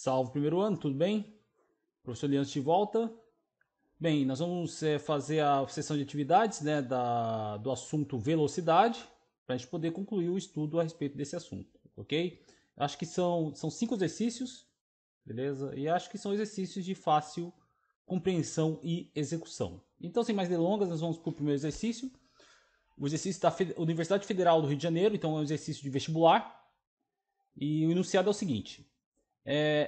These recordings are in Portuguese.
Salve primeiro ano, tudo bem? Professor Lianço de volta. Bem, nós vamos fazer a sessão de atividades do assunto velocidade, para a gente poder concluir o estudo a respeito desse assunto, ok? Acho que são 5 exercícios, beleza? E acho que são exercícios de fácil compreensão e execução. Então, sem mais delongas, nós vamos para o primeiro exercício. O exercício da Universidade Federal do Rio de Janeiro, então é um exercício de vestibular. E o enunciado é o seguinte.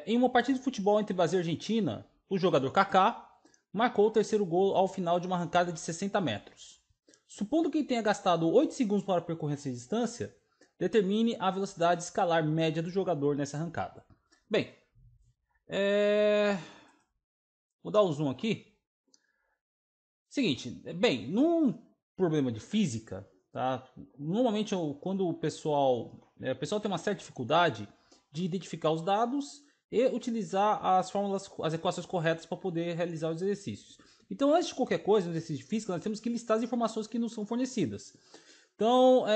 Em uma partida de futebol entre Brasil e Argentina, o jogador Kaká marcou o terceiro gol ao final de uma arrancada de 60 metros. Supondo que ele tenha gastado 8 segundos para percorrer essa distância, determine a velocidade escalar média do jogador nessa arrancada. Bem, vou dar um zoom aqui. Seguinte, bem, num problema de física, tá? Normalmente quando o pessoal tem uma certa dificuldade de identificar os dados e utilizar as equações corretas para poder realizar os exercícios. Então, antes de qualquer coisa, no exercício de física, nós temos que listar as informações que nos são fornecidas. Então,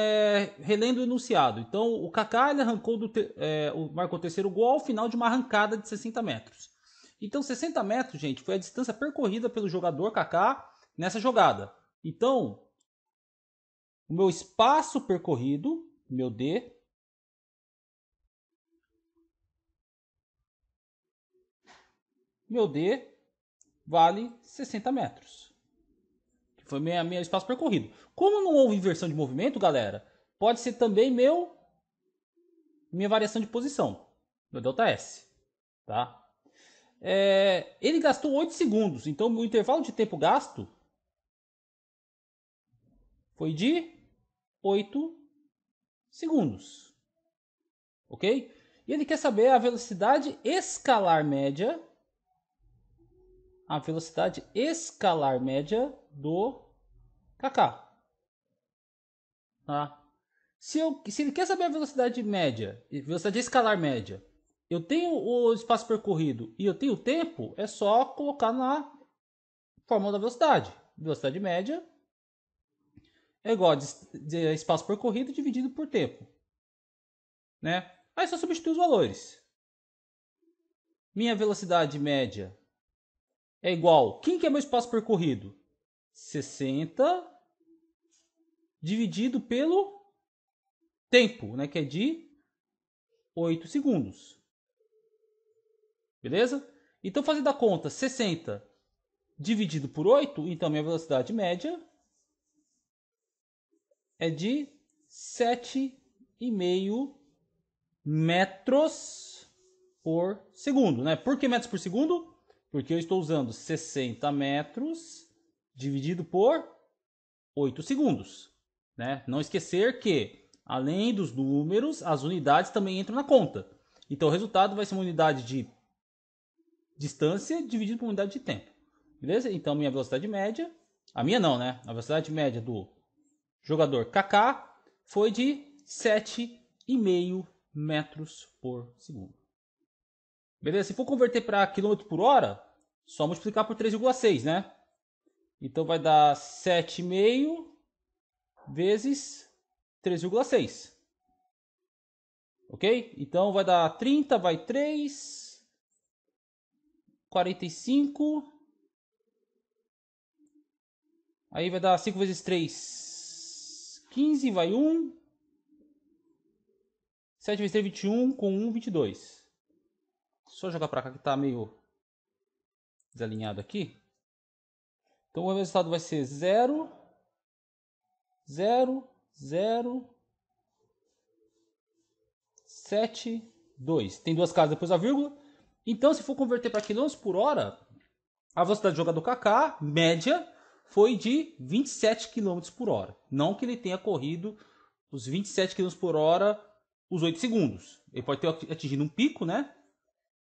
relendo o enunciado. Então, o Kaká ele marcou o terceiro gol ao final de uma arrancada de 60 metros. Então, 60 metros, gente, foi a distância percorrida pelo jogador Kaká nessa jogada. Então, o meu espaço percorrido, meu D, vale 60 metros. Que foi meu espaço percorrido. Como não houve inversão de movimento, galera, pode ser também minha variação de posição, meu ΔS. Tá? Ele gastou 8 segundos, então o intervalo de tempo gasto foi de 8 segundos. Ok? E ele quer saber a velocidade escalar média. A velocidade escalar média do Kaká. Tá? Se ele quer saber a velocidade média, velocidade escalar média, eu tenho o espaço percorrido e eu tenho o tempo, é só colocar na fórmula da velocidade. Velocidade média é igual a espaço percorrido dividido por tempo. Né? Aí só substitui os valores. Minha velocidade média é igual. Quem que é meu espaço percorrido? 60 dividido pelo tempo, né? Que é de 8 segundos. Beleza? Então, fazendo a conta, 60 dividido por 8, então minha velocidade média é de 7,5 metros por segundo, né? Por que metros por segundo? Porque eu estou usando 60 metros dividido por 8 segundos, né? Não esquecer que, além dos números, as unidades também entram na conta. Então, o resultado vai ser uma unidade de distância dividido por unidade de tempo. Beleza? Então, minha velocidade média... A minha não, né? A velocidade média do jogador Kaká foi de 7,5 metros por segundo. Beleza? Se for converter para km por hora, só multiplicar por 3,6, né? Então vai dar 7,5 vezes 3,6. Ok? Então vai dar 30, vai 3, 45. Aí vai dar 5 vezes 3, 15, vai 1. 7 vezes 3, 21, com 1, 22. Só jogar para cá que está meio desalinhado aqui. Então o resultado vai ser 0, 0, 0, 7, 2. Tem duas casas depois da vírgula. Então, se for converter para km por hora, a velocidade do jogador Kaká, média, foi de 27 km por hora. Não que ele tenha corrido os 27 km por hora os 8 segundos. Ele pode ter atingido um pico, né?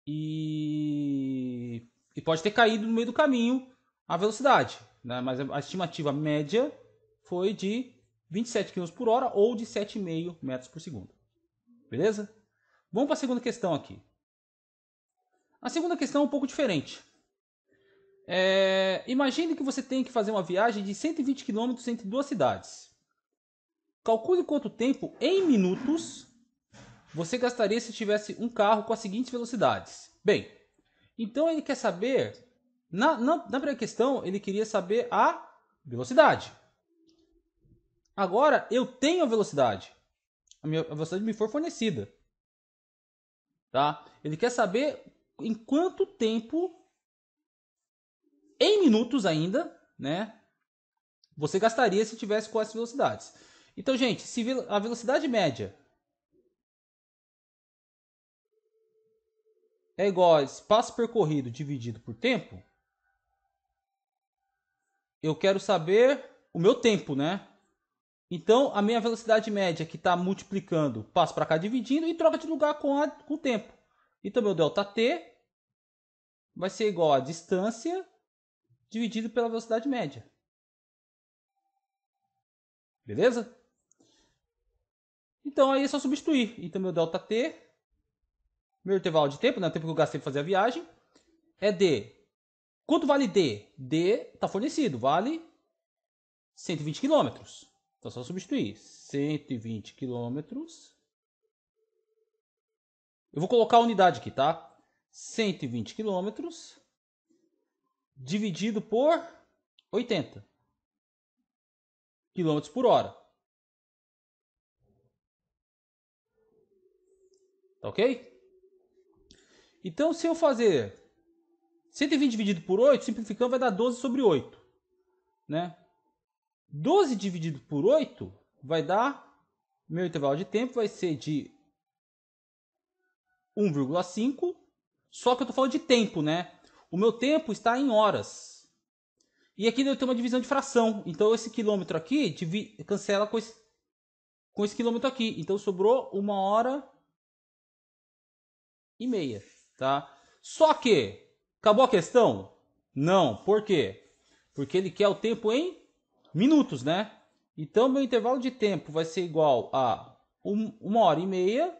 E pode ter caído no meio do caminho a velocidade, né? Mas a estimativa média foi de 27 km por hora ou de 7,5 metros por segundo. Beleza? Vamos para a segunda questão aqui. A segunda questão é um pouco diferente. Imagine que você tem que fazer uma viagem de 120 km entre duas cidades. Calcule quanto tempo em minutos você gastaria se tivesse um carro com as seguintes velocidades? Bem, então ele quer saber, na primeira questão, ele queria saber a velocidade. Agora, eu tenho a velocidade. A velocidade me foi fornecida. Tá? Ele quer saber em quanto tempo, em minutos ainda, né, você gastaria se tivesse com essas velocidades. Então, gente, se a velocidade média é igual a espaço percorrido dividido por tempo, eu quero saber o meu tempo, né? Então, a minha velocidade média que está multiplicando, passo para cá dividindo e troca de lugar com o tempo. Então, meu ΔT vai ser igual a distância dividido pela velocidade média. Beleza? Então, aí é só substituir. Então, meu ΔT, meu intervalo de tempo, né, o tempo que eu gastei para fazer a viagem, é D. Quanto vale D? D está fornecido, vale 120 km. Então, é só substituir. 120 km. Eu vou colocar a unidade aqui, tá? 120 km dividido por 80 km por hora. Tá ok? Então, se eu fazer 120 dividido por 8, simplificando, vai dar 12 sobre 8. Né? 12 dividido por 8 vai dar... Meu intervalo de tempo vai ser de 1,5. Só que eu estou falando de tempo, né? O meu tempo está em horas. E aqui eu tenho uma divisão de fração. Então, esse quilômetro aqui cancela com esse quilômetro aqui. Então, sobrou 1h30. Tá? Só que, acabou a questão? Não. Por quê? Porque ele quer o tempo em minutos, né? Então, meu intervalo de tempo vai ser igual a 1h30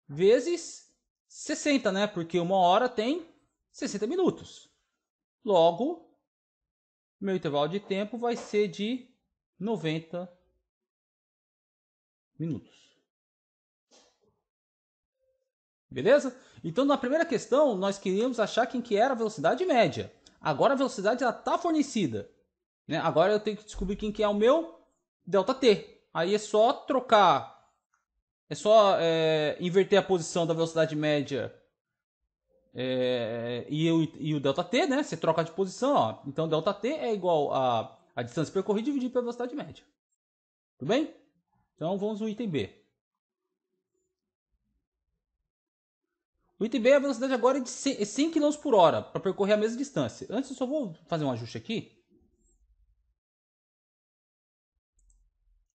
vezes 60, né? Porque 1 hora tem 60 minutos. Logo, meu intervalo de tempo vai ser de 90 minutos. Beleza? Então, na primeira questão, nós queríamos achar quem que era a velocidade média. Agora a velocidade já está fornecida. Né? Agora eu tenho que descobrir quem que é o meu ΔT. Aí é só trocar, é só inverter a posição da velocidade média e o ΔT, né? Você troca de posição, ó. Então ΔT é igual a distância percorrida dividido pela velocidade média. Tudo bem? Então vamos no item B. O item B, a velocidade agora é de 100 km por hora para percorrer a mesma distância. Antes eu só vou fazer um ajuste aqui.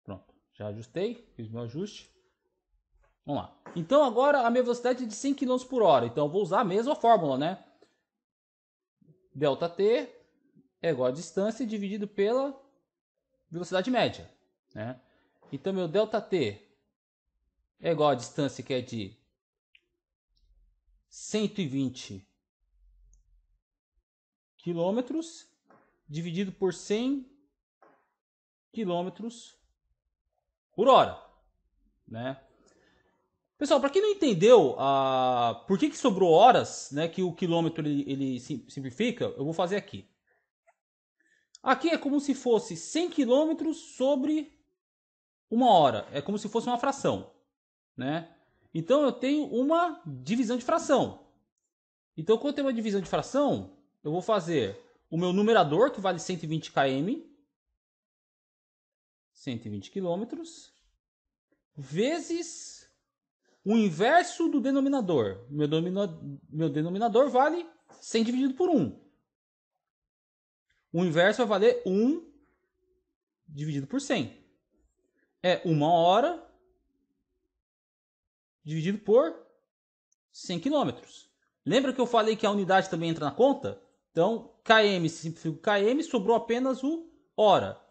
Pronto, já ajustei, fiz meu ajuste. Vamos lá. Então agora a minha velocidade é de 100 km por hora. Então eu vou usar a mesma fórmula, né? ΔT é igual a distância dividido pela velocidade média. Né? Então meu ΔT é igual a distância que é de 120 quilômetros dividido por 100 quilômetros por hora. Né? Pessoal, para quem não entendeu por que sobrou horas, né, que o quilômetro ele simplifica, eu vou fazer aqui. Aqui é como se fosse 100 km sobre 1 hora. É como se fosse uma fração. Né? Então eu tenho uma divisão de fração. Então quando eu tenho uma divisão de fração, eu vou fazer o meu numerador, que vale 120 km, 120 km, vezes o inverso do denominador. Meu denominador vale 100 dividido por 1. O inverso vai valer 1 dividido por 100. É 1 hora dividido por 100 km. Lembra que eu falei que a unidade também entra na conta? Então, km, se simplifica km, sobrou apenas o hora.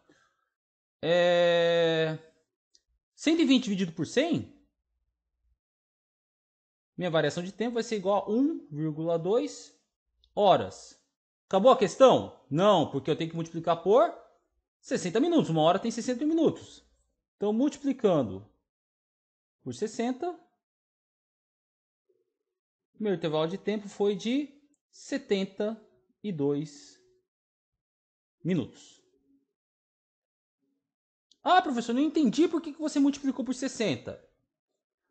120 dividido por 100, minha variação de tempo vai ser igual a 1,2 horas. Acabou a questão? Não, porque eu tenho que multiplicar por 60 minutos. 1 hora tem 60 minutos. Então, multiplicando por 60, meu intervalo de tempo foi de 72 minutos. Ah, professor, não entendi por que você multiplicou por 60.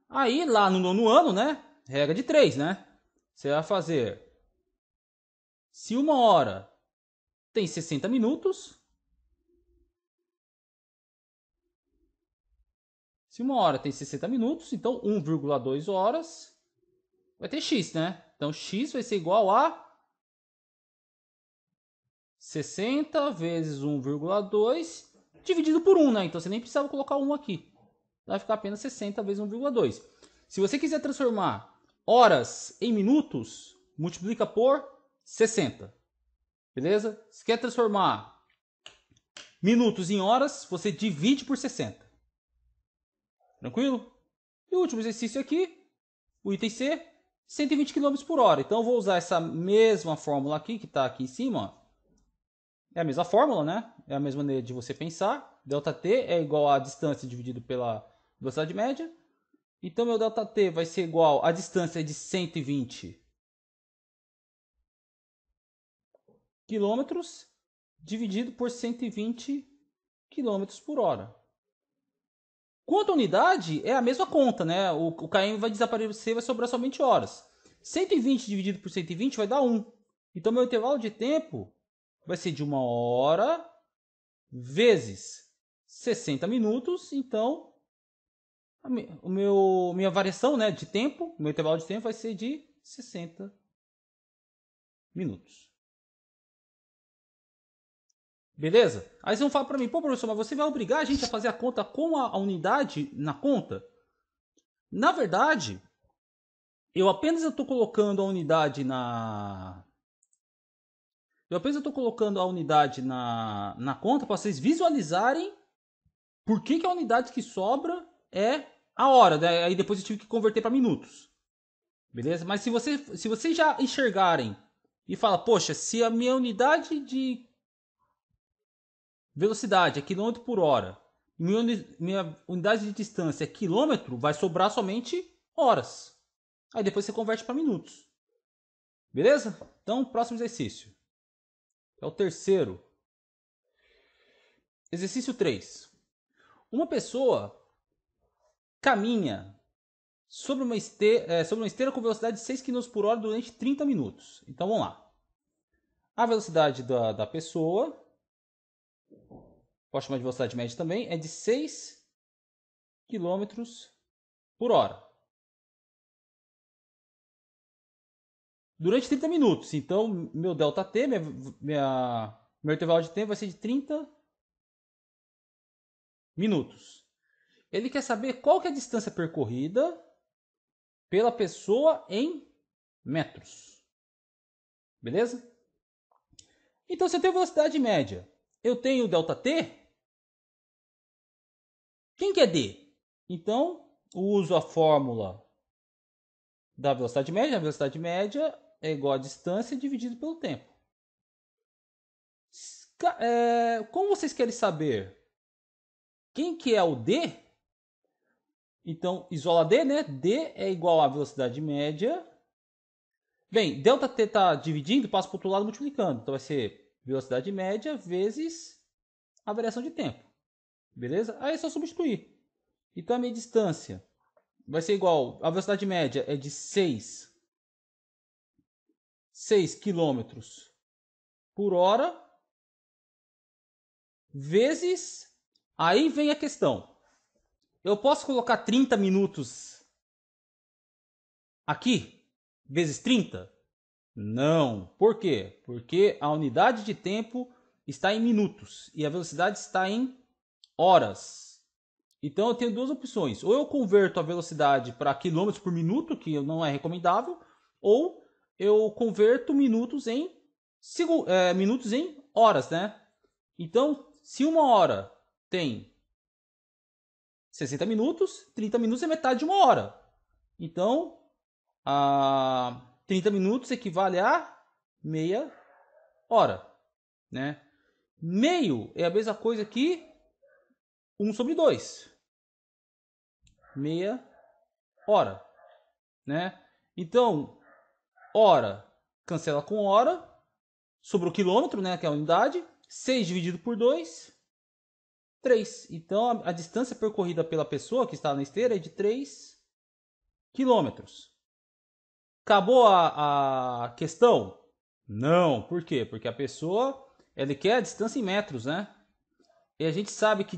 Aí, lá no nono ano, né? Regra de 3, né? Você vai fazer... Se uma hora tem 60 minutos... Se uma hora tem 60 minutos, então 1,2 horas vai ter x, né? Então x vai ser igual a 60 vezes 1,2 dividido por 1, né? Então você nem precisava colocar 1 aqui. Vai ficar apenas 60 vezes 1,2. Se você quiser transformar horas em minutos, multiplica por 60. Beleza? Se quer transformar minutos em horas, você divide por 60. Tranquilo? E o último exercício aqui, o item C, 120 km por hora. Então eu vou usar essa mesma fórmula aqui, que está aqui em cima. É a mesma fórmula, né? É a mesma maneira de você pensar. ΔT é igual a distância dividido pela velocidade média. Então meu ΔT vai ser igual a distância de 120 km dividido por 120 km por hora. Quanto à unidade, é a mesma conta, né? O km vai desaparecer, vai sobrar somente horas. 120 dividido por 120 vai dar 1. Então, meu intervalo de tempo vai ser de 1 hora vezes 60 minutos. Então, minha variação, né, de tempo, meu intervalo de tempo vai ser de 60 minutos. Beleza? Aí vocês vão falar para mim, pô, professor, mas você vai obrigar a gente a fazer a conta com a unidade na conta? Na verdade, eu apenas estou colocando a unidade na... na conta para vocês visualizarem por que a unidade que sobra é a hora. Né? Aí depois eu tive que converter para minutos. Beleza? Mas se vocês já enxergarem e falar, poxa, se a minha unidade de velocidade é quilômetro por hora, minha unidade de distância é quilômetro, vai sobrar somente horas. Aí depois você converte para minutos. Beleza? Então, próximo exercício. É o terceiro. Exercício 3. Uma pessoa caminha sobre uma esteira com velocidade de 6 km por hora durante 30 minutos. Então, vamos lá. A velocidade da pessoa, pode chamar de velocidade média também, é de 6 km por hora. Durante 30 minutos. Então, meu ΔT, meu intervalo de tempo vai ser de 30 minutos. Ele quer saber qual que é a distância percorrida pela pessoa em metros. Beleza? Então, se eu tenho velocidade média, eu tenho ΔT. Quem que é D? Então, uso a fórmula da velocidade média. A velocidade média é igual a distância dividido pelo tempo. Como vocês querem saber quem que é o D? Então, isola D, né? D é igual a velocidade média. Bem, ΔT está dividindo, passa para o outro lado multiplicando. Então, vai ser velocidade média vezes a variação de tempo. Beleza? Aí é só substituir. Então, a minha distância vai ser igual... A velocidade média é de 6 km por hora vezes... Aí vem a questão. Eu posso colocar 30 minutos aqui? Vezes 30? Não. Por quê? Porque a unidade de tempo está em minutos e a velocidade está em horas. Então eu tenho duas opções. Ou eu converto a velocidade para quilômetros por minuto, que não é recomendável, ou eu converto minutos em horas, né? Então, se uma hora tem 60 minutos, 30 minutos é metade de uma hora. Então, 30 minutos equivale a meia hora, né? Meio é a mesma coisa que 1 sobre 2. Meia hora, né? Então, Hora cancela com hora. Sobrou quilômetro, né, que é a unidade. 6 dividido por 2, 3. Então, a distância percorrida pela pessoa que está na esteira é de 3 quilômetros. Acabou a questão? Não. Por quê? Porque a pessoa ela quer a distância em metros, né? E a gente sabe que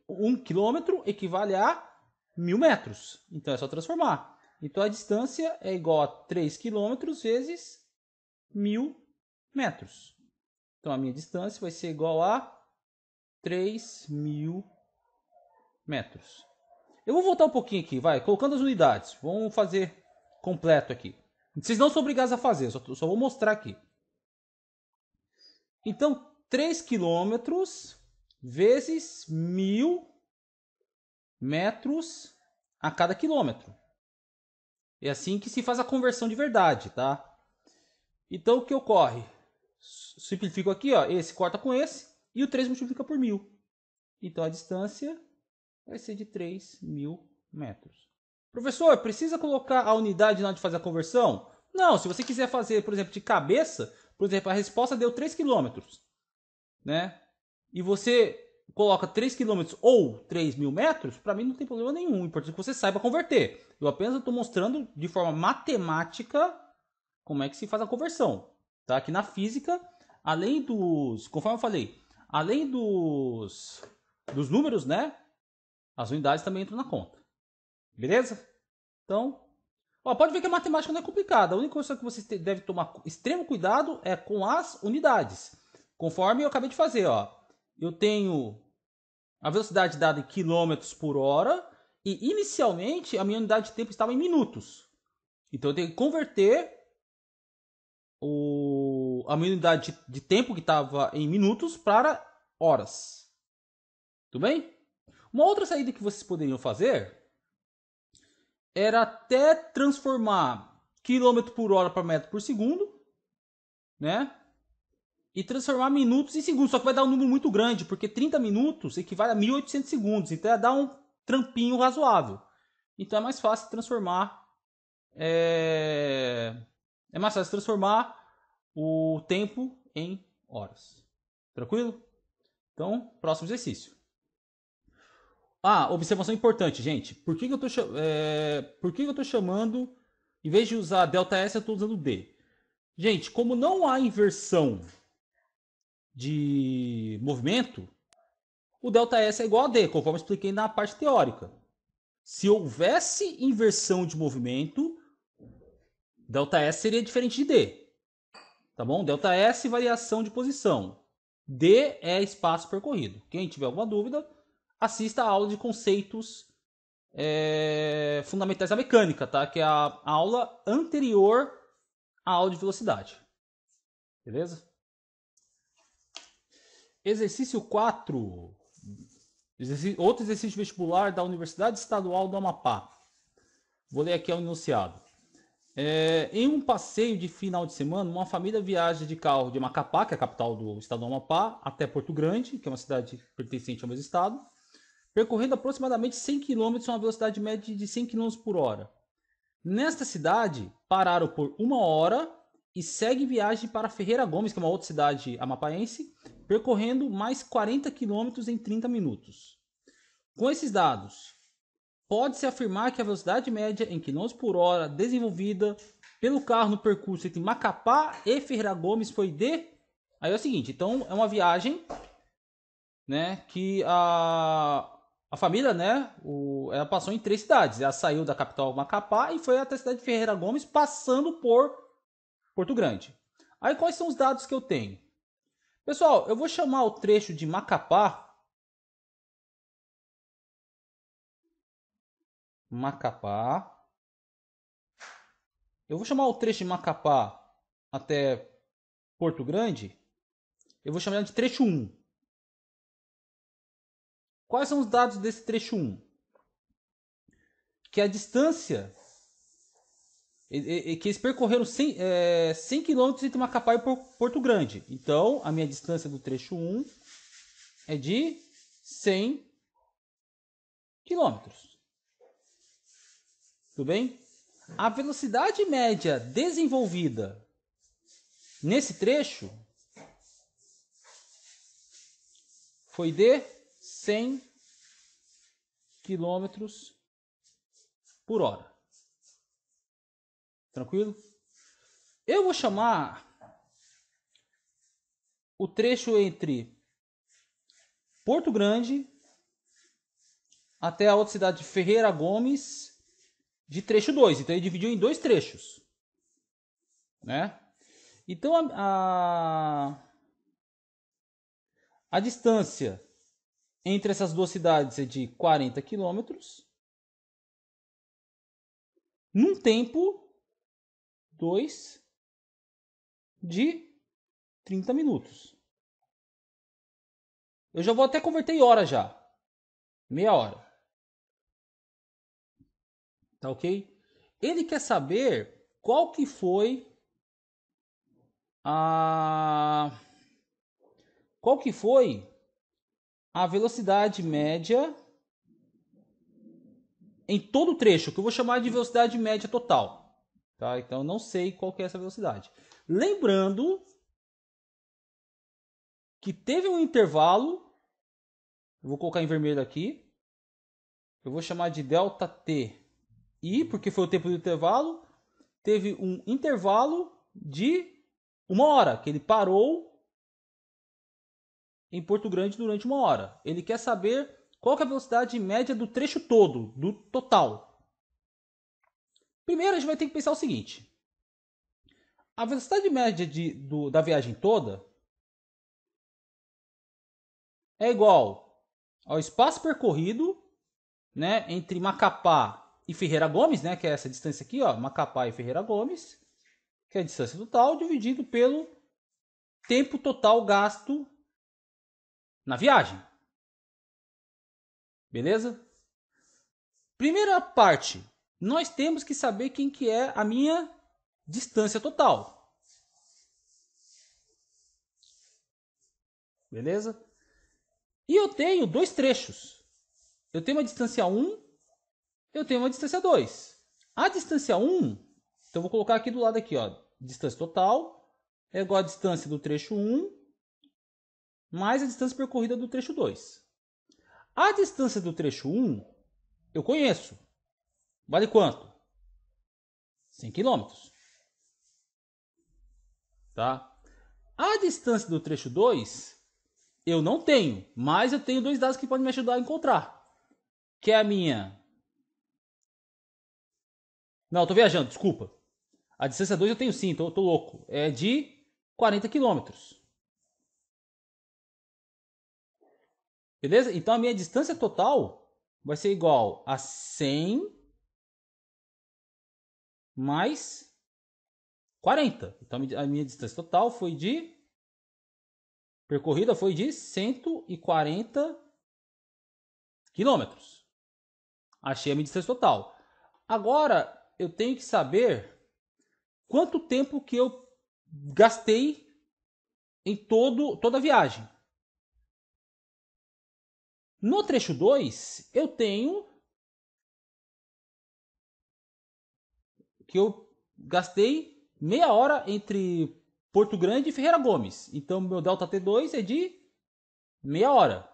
1 quilômetro equivale a 1000 metros. Então, é só transformar. Então, a distância é igual a 3 quilômetros vezes 1000 metros. Então, a minha distância vai ser igual a 3.000 metros. Eu vou voltar um pouquinho aqui, vai, colocando as unidades. Vamos fazer completo aqui. Vocês não são obrigados a fazer, só vou mostrar aqui. Então, 3 quilômetros vezes 1000 metros a cada quilômetro. É assim que se faz a conversão de verdade, tá? Então, o que ocorre? Simplifico aqui, ó, esse corta com esse e o 3 multiplica por 1000. Então, a distância vai ser de 3.000 metros. Professor, precisa colocar a unidade na hora de fazer a conversão? Não, se você quiser fazer, por exemplo, de cabeça, por exemplo, a resposta deu 3 quilômetros, né? E você coloca 3 quilômetros ou 3.000 metros, para mim não tem problema nenhum. O importante é que você saiba converter. Eu apenas estou mostrando de forma matemática como é que se faz a conversão. Tá? Aqui na física, além dos, conforme eu falei, além dos números, né? As unidades também entram na conta. Beleza? Então, pode ver que a matemática não é complicada. A única coisa que você deve tomar extremo cuidado é com as unidades. Conforme eu acabei de fazer, ó. Eu tenho a velocidade dada em quilômetros por hora e inicialmente a minha unidade de tempo estava em minutos. Então eu tenho que converter a minha unidade de tempo que estava em minutos para horas. Tudo bem? Uma outra saída que vocês poderiam fazer era até transformar quilômetro por hora para metro por segundo, né? E transformar minutos em segundos. Só que vai dar um número muito grande, porque 30 minutos equivale a 1800 segundos. Então ia dar um trampinho razoável. Então é mais fácil transformar. É mais fácil transformar o tempo em horas. Tranquilo? Então, próximo exercício. Observação importante, gente. Por que eu tô chamando, em vez de usar ΔS, eu estou usando D? Gente, como não há inversão de movimento, o ΔS é igual a D, conforme eu expliquei na parte teórica. Se houvesse inversão de movimento, ΔS seria diferente de D. Tá bom? ΔS, variação de posição. D é espaço percorrido. Quem tiver alguma dúvida, assista a aula de conceitos fundamentais da mecânica, tá? Que é a aula anterior à aula de velocidade. Beleza? Exercício 4. Outro exercício vestibular da Universidade Estadual do Amapá. Vou ler aqui o enunciado. Em um passeio de final de semana, uma família viaja de carro de Macapá, que é a capital do estado do Amapá, até Porto Grande, que é uma cidade pertencente ao mesmo estado, percorrendo aproximadamente 100 km a uma velocidade média de 100 km por hora. Nesta cidade, pararam por 1 hora e segue viagem para Ferreira Gomes, que é uma outra cidade amapaense, percorrendo mais 40 km em 30 minutos. Com esses dados, pode-se afirmar que a velocidade média em km por hora desenvolvida pelo carro no percurso entre Macapá e Ferreira Gomes foi de... Aí é o seguinte, então é uma viagem, né, que a família, né, ela passou em 3 cidades. Ela saiu da capital Macapá e foi até a cidade de Ferreira Gomes, passando por Porto Grande. Aí quais são os dados que eu tenho? Pessoal, eu vou chamar o trecho de Macapá. Eu vou chamar o trecho de Macapá até Porto Grande. Eu vou chamar de trecho 1. Quais são os dados desse trecho 1? Que a distância que eles percorreram 100 km entre Macapá e Porto Grande. Então, a minha distância do trecho 1 é de 100 km. Tudo bem? A velocidade média desenvolvida nesse trecho foi de 100 km por hora. Tranquilo? Eu vou chamar o trecho entre Porto Grande até a outra cidade de Ferreira Gomes de trecho 2. Então ele dividiu em dois trechos, né? Então a distância entre essas duas cidades é de 40 quilômetros num tempo 2 de 30 minutos. Eu já vou até converter em hora já. Meia hora. Tá ok? Ele quer saber qual que foi a velocidade média em todo o trecho, que eu vou chamar de velocidade média total. Tá? Então eu não sei qual que é essa velocidade. Lembrando que teve um intervalo, eu vou colocar em vermelho aqui, eu vou chamar de ΔTI, porque foi o tempo do intervalo. Teve um intervalo de 1 hora, que ele parou em Porto Grande durante 1 hora. Ele quer saber qual que é a velocidade média do trecho todo, do total. Primeiro a gente vai ter que pensar o seguinte. A velocidade média da viagem toda é igual ao espaço percorrido, né, entre Macapá e Ferreira Gomes, né, que é essa distância aqui, ó, Macapá e Ferreira Gomes, que é a distância total, dividido pelo tempo total gasto na viagem. Beleza? Primeira parte, nós temos que saber quem que é a minha distância total. Beleza? E eu tenho dois trechos. Eu tenho uma distância 1, eu tenho uma distância 2. A distância 1, então eu vou colocar aqui do lado aqui, ó, distância total é igual a distância do trecho 1 mais a distância percorrida do trecho 2. A distância do trecho 1 eu conheço. Vale quanto? 100 km. Tá? A distância do trecho 2 eu não tenho, mas eu tenho dois dados que podem me ajudar a encontrar. Que é a minha... Não, eu tô viajando, desculpa. A distância 2 eu tenho sim, tô louco. É de 40 km. Beleza? Então a minha distância total vai ser igual a 100 mais 40. Então a minha distância total foi de... percorrida foi de 140 quilômetros. Achei a minha distância total. Agora eu tenho que saber quanto tempo que eu gastei em toda a viagem. No trecho 2, eu tenho que eu gastei meia hora entre Porto Grande e Ferreira Gomes. Então meu ΔT2 é de meia hora.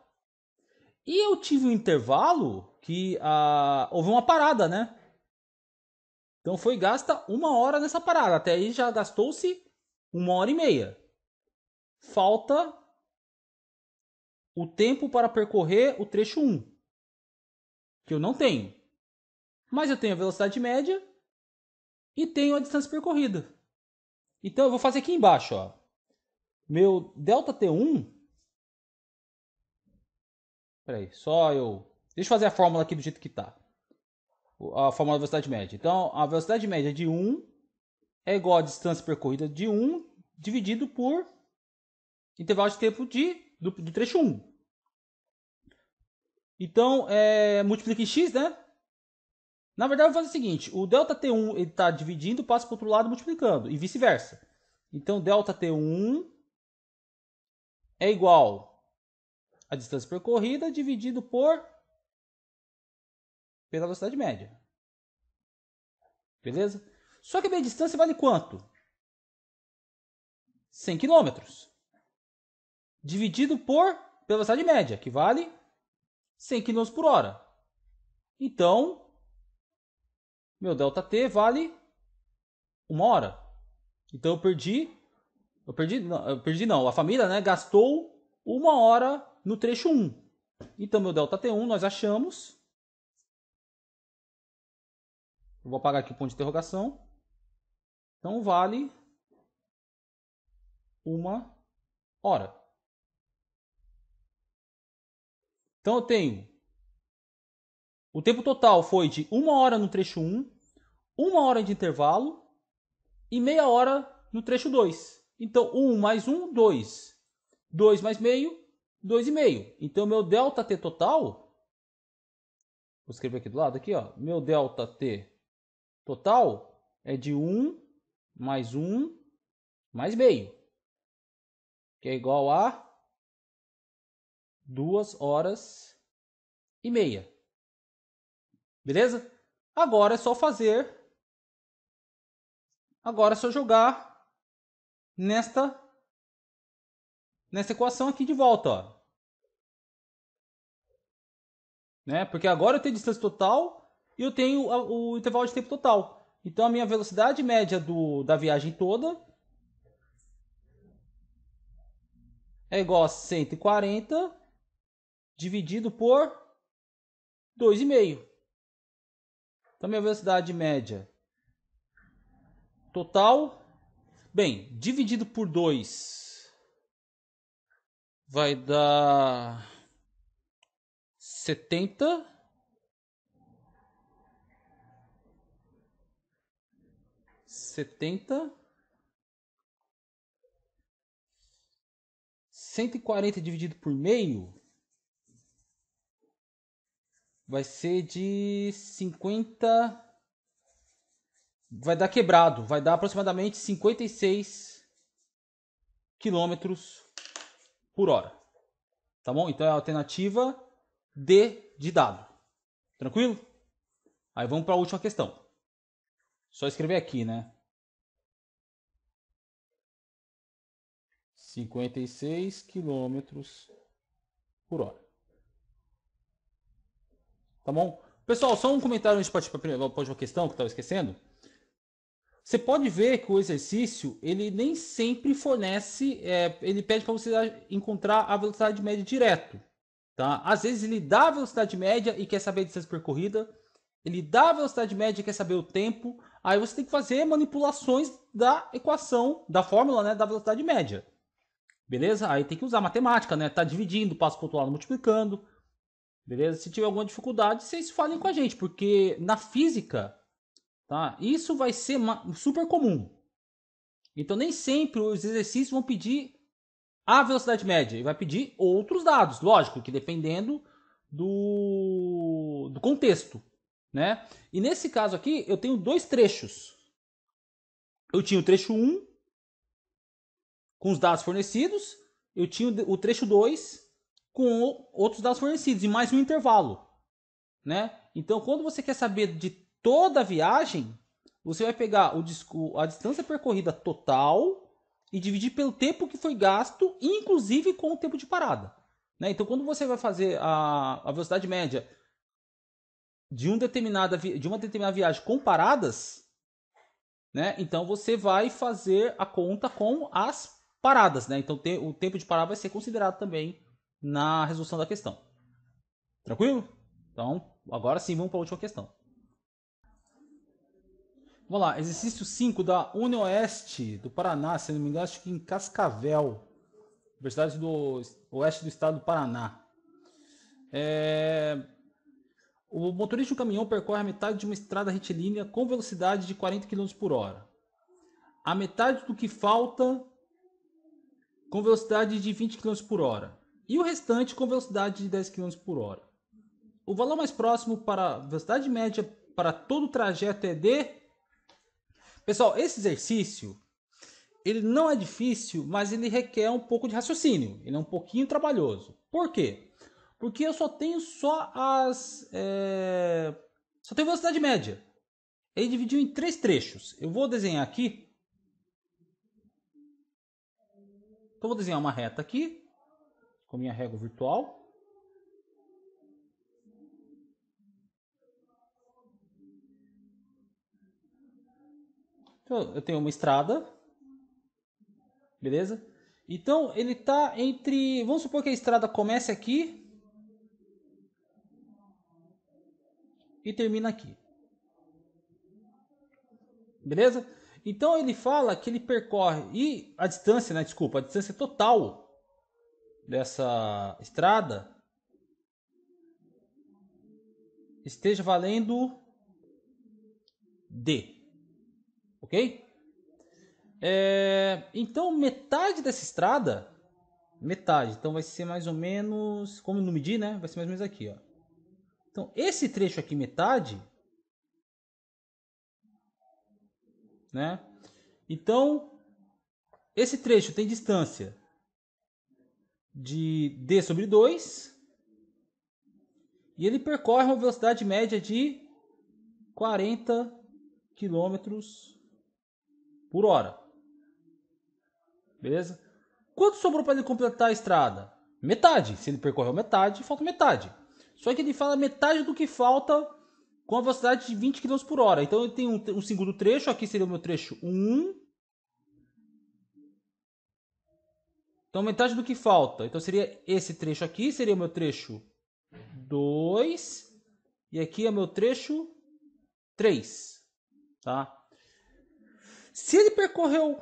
E eu tive um intervalo que houve uma parada, né? Então foi gasta 1 hora nessa parada. Até aí já gastou-se 1h30. Falta o tempo para percorrer o trecho 1, que eu não tenho. Mas eu tenho a velocidade média e tenho a distância percorrida. Então eu vou fazer aqui embaixo, ó. Meu ΔT1... Peraí, deixa eu fazer a fórmula aqui do jeito que tá. A fórmula da velocidade média. Então, a velocidade média de 1 é igual a distância percorrida de 1 dividido por intervalo de tempo do trecho 1. Então, multiplica em x, né? Na verdade, eu vou fazer o seguinte. O ΔT1 está dividindo, passa para o outro lado multiplicando. E vice-versa. Então, ΔT1 é igual a distância percorrida dividido pela velocidade média. Beleza? Só que a meia distância vale quanto? 100 km. Dividido por velocidade média, que vale 100 km por hora. Então, meu ΔT vale 1 hora. Então eu perdi não, a família, né, gastou 1 hora no trecho 1. Então meu ΔT1 nós achamos. Eu vou apagar aqui o ponto de interrogação. Então vale 1 hora. Então eu tenho. O tempo total foi de 1 hora no trecho 1, 1 hora de intervalo e meia hora no trecho 2. Então 1 mais 1, 2. 2 mais meio, 2,5. Então meu ΔT total. Vou escrever aqui do lado, aqui, ó. Meu ΔT total é de 1 mais meio. Que é igual a 2 horas e meia. Beleza? Agora é só fazer. Agora é só jogar nesta equação aqui de volta, ó. Né? Porque agora eu tenho distância total e eu tenho o intervalo de tempo total. Então a minha velocidade média da viagem toda é igual a 140 dividido por 2,5. Então minha velocidade média total, bem, dividido por 2 vai dar 70. 140 dividido por meio vai ser de 50. Vai dar quebrado. Vai dar aproximadamente 56 km por hora. Tá bom? Então é a alternativa D de dado. Tranquilo? Aí vamos para a última questão. Só escrever aqui, né? 56 km por hora. Tá bom? Pessoal, só um comentário antes de partir para a próxima questão que eu estava esquecendo. Você pode ver que o exercício, ele nem sempre fornece, ele pede para você encontrar a velocidade média direto. Tá? Às vezes ele dá a velocidade média e quer saber a distância percorrida. Ele dá a velocidade média e quer saber o tempo. Aí você tem que fazer manipulações da equação, da fórmula, né, da velocidade média. Beleza? Aí tem que usar matemática, né? Tá dividindo, passa para o outro lado multiplicando. Beleza? Se tiver alguma dificuldade, vocês falem com a gente, porque na física, tá? Isso vai ser super comum. Então nem sempre os exercícios vão pedir a velocidade média, ele vai pedir outros dados, lógico, que dependendo do contexto, né? E nesse caso aqui, eu tenho dois trechos. Eu tinha o trecho 1 com os dados fornecidos, eu tinha o trecho 2 com outros dados fornecidos e mais um intervalo, né? Então, quando você quer saber de toda a viagem, você vai pegar a distância percorrida total e dividir pelo tempo que foi gasto, inclusive com o tempo de parada, né? Então, quando você vai fazer a velocidade média de uma determinada viagem com paradas, né? Então, você vai fazer a conta com as paradas, né? Então, o tempo de parada vai ser considerado também na resolução da questão. Tranquilo? Então, agora sim, vamos para a última questão. Vamos lá, exercício 5 da UniOeste do Paraná, se não me engano, acho que em Cascavel, Universidade do Oeste do Estado do Paraná. O motorista de um caminhão percorre a metade de uma estrada retilínea com velocidade de 40 km por hora. A metade do que falta com velocidade de 20 km por hora. E o restante com velocidade de 10 km por hora. O valor mais próximo para a velocidade média para todo o trajeto é de... Pessoal, esse exercício, ele não é difícil, mas ele requer um pouco de raciocínio. Ele é um pouquinho trabalhoso. Por quê? Porque eu só tenho só tenho velocidade média. ele dividiu em 3 trechos. Eu vou desenhar aqui. Então, vou desenhar uma reta aqui, com minha régua virtual. Então, eu tenho uma estrada, beleza? Então, ele está entre... Vamos supor que a estrada comece aqui e termina aqui. Beleza? Então, ele fala que ele percorre... E a distância, né? Desculpa, a distância total dessa estrada esteja valendo D. Ok? Então, metade dessa estrada, metade, então vai ser mais ou menos, como não medir, né? Vai ser mais ou menos aqui, ó. Então, esse trecho aqui, metade, né? Então, esse trecho tem distância de D sobre 2 e ele percorre uma velocidade média de 40 km por hora. Beleza? Quanto sobrou para ele completar a estrada? Metade. Se ele percorreu metade, falta metade. Só que ele fala metade do que falta com a velocidade de 20 km por hora. Então ele tem um segundo trecho. Aqui seria o meu trecho 1. Então metade do que falta. Então seria esse trecho aqui. Seria o meu trecho 2. E aqui é o meu trecho 3. Tá? Se ele percorreu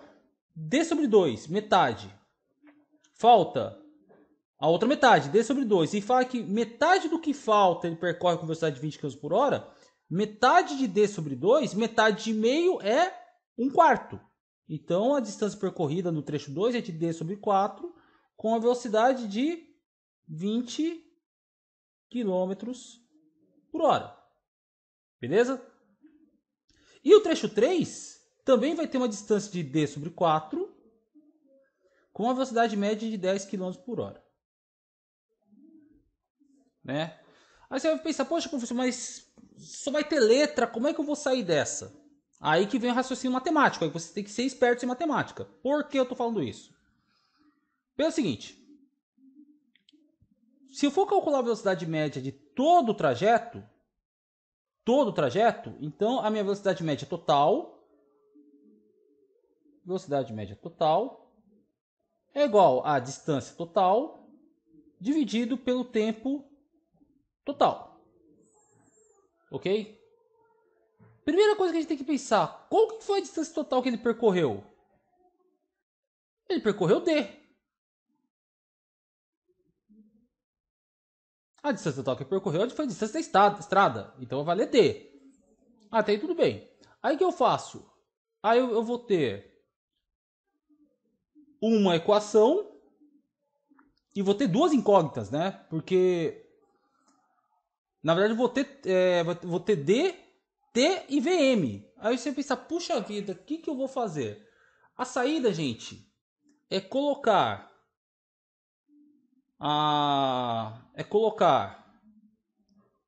D sobre 2, metade, falta a outra metade, D sobre 2, e fala que metade do que falta ele percorre com velocidade de 20 km por hora, metade de D sobre 2, metade de meio é 1/4. Então a distância percorrida no trecho 2 é de D sobre 4, com a velocidade de 20 km por hora. Beleza? E o trecho 3 também vai ter uma distância de D sobre 4 com uma velocidade média de 10 km por hora. Né? Aí você vai pensar, poxa, professor, mas só vai ter letra, como é que eu vou sair dessa? Aí que vem o raciocínio matemático, aí você tem que ser esperto em matemática. Por que eu estou falando isso? Pelo seguinte, se eu for calcular a velocidade média de todo o trajeto, então a minha velocidade média total é igual à distância total dividido pelo tempo total. Ok? Primeira coisa que a gente tem que pensar, qual que foi a distância total que ele percorreu? Ele percorreu D. A distância total que ele percorreu foi a distância da estrada, então vai valer D. Até aí tudo bem. Aí o que eu faço? Aí eu vou ter uma equação e vou ter duas incógnitas, né? Porque, na verdade, vou ter D, T e VM. Aí você pensa, puxa vida, o que eu vou fazer? A saída, gente, é colocar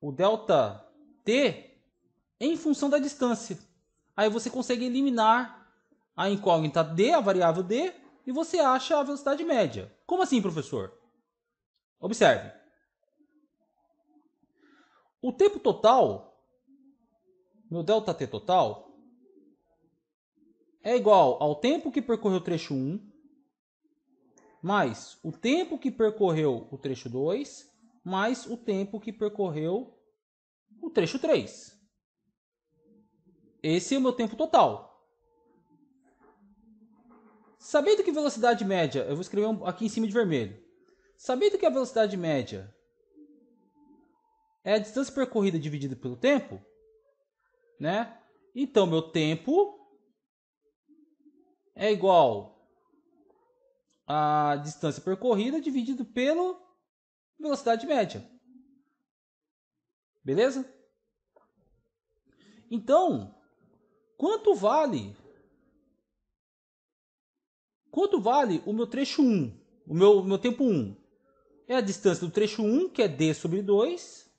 o delta T em função da distância. Aí você consegue eliminar a incógnita D, a variável D, e você acha a velocidade média. Como assim, professor? Observe. O tempo total, meu ΔT total, é igual ao tempo que percorreu o trecho 1, mais o tempo que percorreu o trecho 2, mais o tempo que percorreu o trecho 3. Esse é o meu tempo total. Sabendo que velocidade média, eu vou escrever aqui em cima de vermelho. Sabendo que a velocidade média é a distância percorrida dividida pelo tempo, né? Então, meu tempo é igual a distância percorrida dividido pela velocidade média. Beleza? Então, quanto vale o meu trecho 1? O meu tempo 1 é a distância do trecho 1, que é D sobre 2,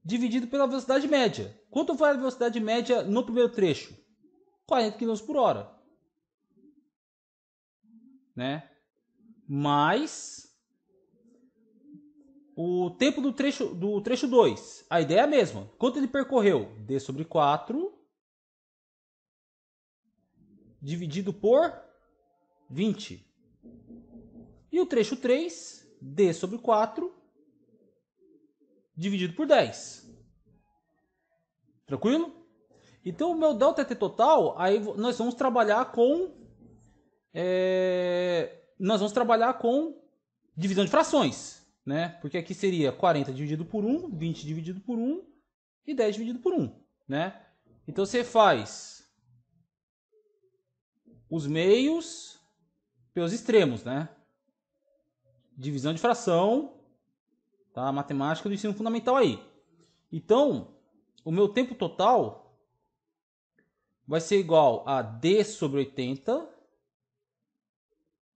dividido pela velocidade média. Quanto foi a velocidade média no primeiro trecho? 40 km por hora. Né? Mais o tempo do trecho 2. A ideia é a mesma. Quanto ele percorreu? D sobre 4 dividido por 20. E o trecho 3, D sobre 4 dividido por 10. Tranquilo? Então o meu ΔT total, aí nós vamos trabalhar com divisão de frações, né? Porque aqui seria 40 dividido por 1, 20 dividido por 1 e 10 dividido por 1, né? Então você faz os meios pelos extremos, né? Divisão de fração, tá? Matemática do ensino fundamental aí. Então, o meu tempo total vai ser igual a D sobre 80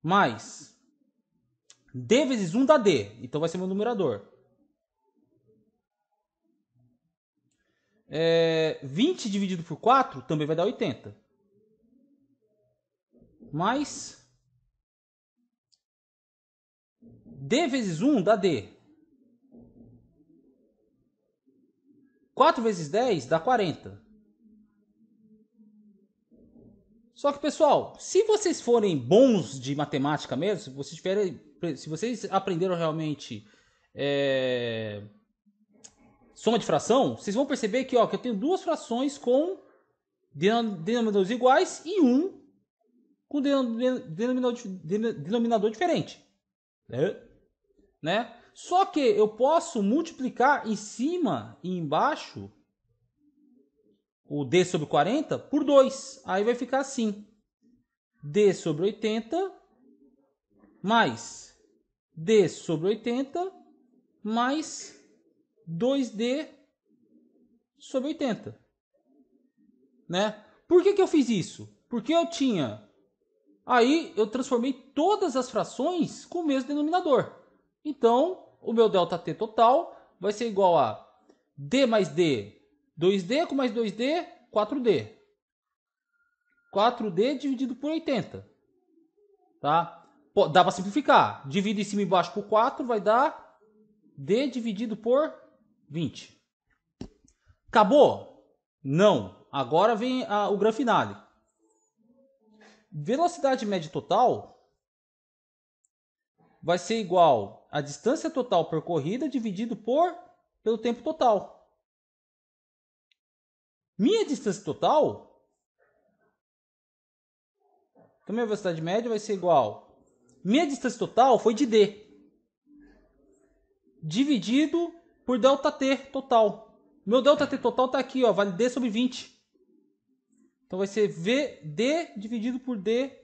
mais D vezes 1 dá D. Então vai ser meu numerador. 20 dividido por 4 também vai dar 80. Mais D vezes 1 dá D. 4 vezes 10 dá 40. Só que, pessoal, se vocês forem bons de matemática mesmo, se vocês aprenderam realmente soma de fração, vocês vão perceber que, que eu tenho duas frações com denominadores iguais e um com denominador diferente. Né? Só que eu posso multiplicar em cima e embaixo o D sobre 40 por 2. Aí vai ficar assim. D sobre 80 mais D sobre 80 mais 2D sobre 80. Né? Por que eu fiz isso? Porque eu tinha... Aí eu transformei todas as frações com o mesmo denominador. Então, o meu ΔT total vai ser igual a D mais D, 2D com mais 2D, 4D. 4D dividido por 80. Tá? Dá para simplificar. Divido em cima e embaixo por 4, vai dar D dividido por 20. Acabou? Não. Agora vem o grande finale. Velocidade média total vai ser igual a distância total percorrida dividido pelo tempo total. Minha distância total, então minha velocidade média vai ser igual. Minha distância total foi de D dividido por ΔT total. Meu ΔT total está aqui, vale D sobre 20. Então vai ser VD dividido por D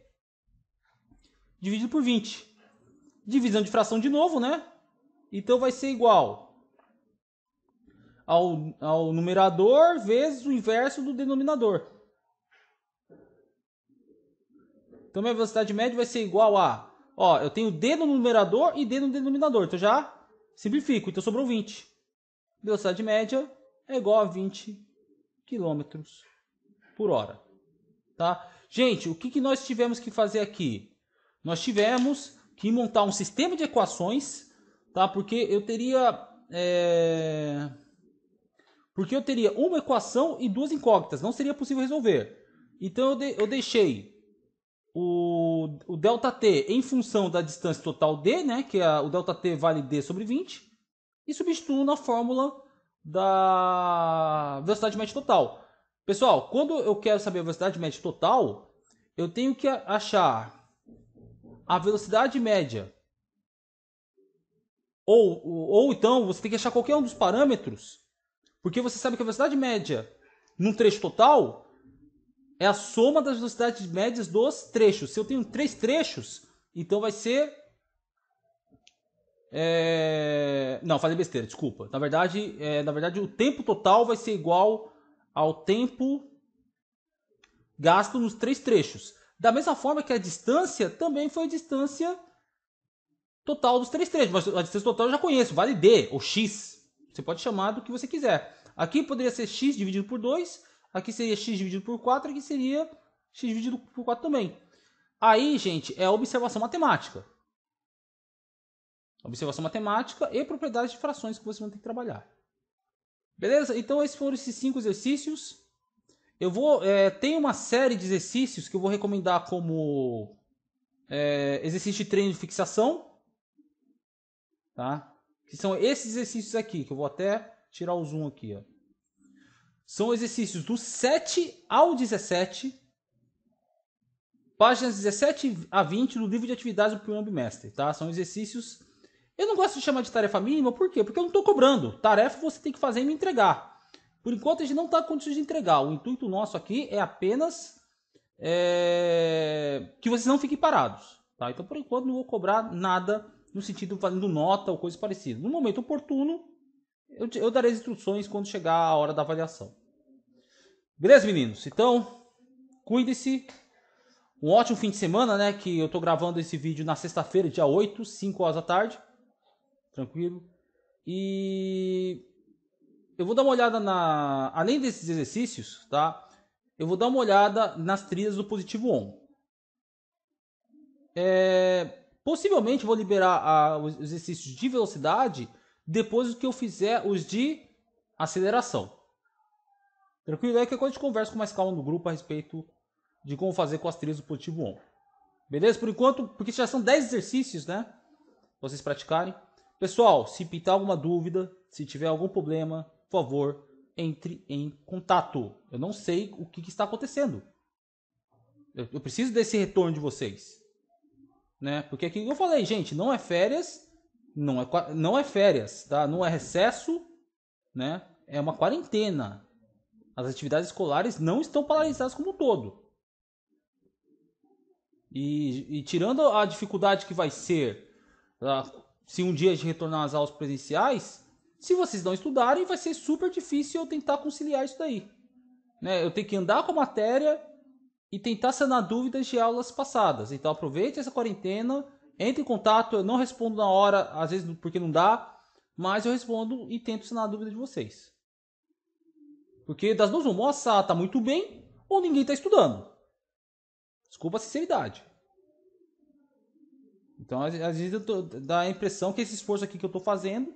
dividido por 20. Divisão de fração de novo, né? Então vai ser igual ao numerador vezes o inverso do denominador. Então minha velocidade média vai ser igual a... eu tenho D no numerador e D no denominador. Então já simplifico. Então sobrou 20. Velocidade média é igual a 20 km por hora. Tá? Gente, o que nós tivemos que fazer aqui? Nós tivemos que montar um sistema de equações, tá? Porque eu teria uma equação e duas incógnitas. Não seria possível resolver. Então eu deixei o ΔT em função da distância total D, né? Que o ΔT vale D sobre 20. E substituo na fórmula da velocidade média total. Pessoal, quando eu quero saber a velocidade média total, eu tenho que achar a velocidade média. Ou então você tem que achar qualquer um dos parâmetros, porque você sabe que a velocidade média num trecho total é a soma das velocidades médias dos trechos. Se eu tenho 3 trechos, então vai ser... Não, falei besteira, desculpa. Na verdade, o tempo total vai ser igual ao tempo gasto nos 3 trechos. Da mesma forma que a distância também foi a distância total dos 3 trechos. Mas a distância total eu já conheço, vale D ou X. Você pode chamar do que você quiser. Aqui poderia ser x dividido por 2, aqui seria x dividido por 4, aqui seria x dividido por 4 também. Aí, gente, é observação matemática. Observação matemática e propriedades de frações que vocês vão ter que trabalhar. Beleza? Então, esses foram esses 5 exercícios. Eu vou... tem uma série de exercícios que eu vou recomendar como exercício de treino de fixação. Tá? Que são esses exercícios aqui, que eu vou até tirar o zoom aqui. Ó. São exercícios do 7 ao 17, páginas 17 a 20 do livro de atividades do primeiro bimestre. Tá? São exercícios... Eu não gosto de chamar de tarefa mínima, por quê? Porque eu não estou cobrando. Tarefa você tem que fazer e me entregar. Por enquanto a gente não está com condições de entregar. O intuito nosso aqui é apenas que vocês não fiquem parados. Tá? Então por enquanto não vou cobrar nada no sentido de fazendo nota ou coisa parecida. No momento oportuno, eu darei as instruções quando chegar a hora da avaliação. Beleza, meninos? Então, cuide-se. Um ótimo fim de semana, né? Que eu estou gravando esse vídeo na sexta-feira, dia 8, 5 horas da tarde. Tranquilo. E eu vou dar uma olhada além desses exercícios, tá? Eu vou dar uma olhada nas trilhas do Positivo On. Possivelmente vou liberar os exercícios de velocidade depois que eu fizer os de aceleração. Tranquilo? Aí que a gente conversa com mais calma no grupo a respeito de como fazer com as trilhas do Positivo On. Beleza? Por enquanto, porque já são 10 exercícios, né? Pra vocês praticarem. Pessoal, se pintar alguma dúvida, se tiver algum problema, por favor, entre em contato. Eu não sei o que está acontecendo. Eu preciso desse retorno de vocês. Né? Porque aqui eu falei, gente, não é férias, não é férias, tá? Não é recesso, né? É uma quarentena. As atividades escolares não estão paralisadas como um todo. E tirando a dificuldade que vai ser... se um dia a gente retornar às aulas presenciais, se vocês não estudarem, vai ser super difícil eu tentar conciliar isso daí. Né? Eu tenho que andar com a matéria e tentar sanar dúvidas de aulas passadas. Então aproveite essa quarentena, entre em contato, eu não respondo na hora, às vezes porque não dá, mas eu respondo e tento sanar a dúvida de vocês. Porque das duas uma, a está muito bem ou ninguém está estudando. Desculpa a sinceridade. Então, às vezes dá a impressão que esse esforço aqui que eu estou fazendo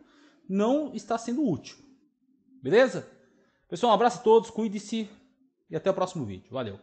não está sendo útil. Beleza? Pessoal, um abraço a todos, cuide-se e até o próximo vídeo. Valeu!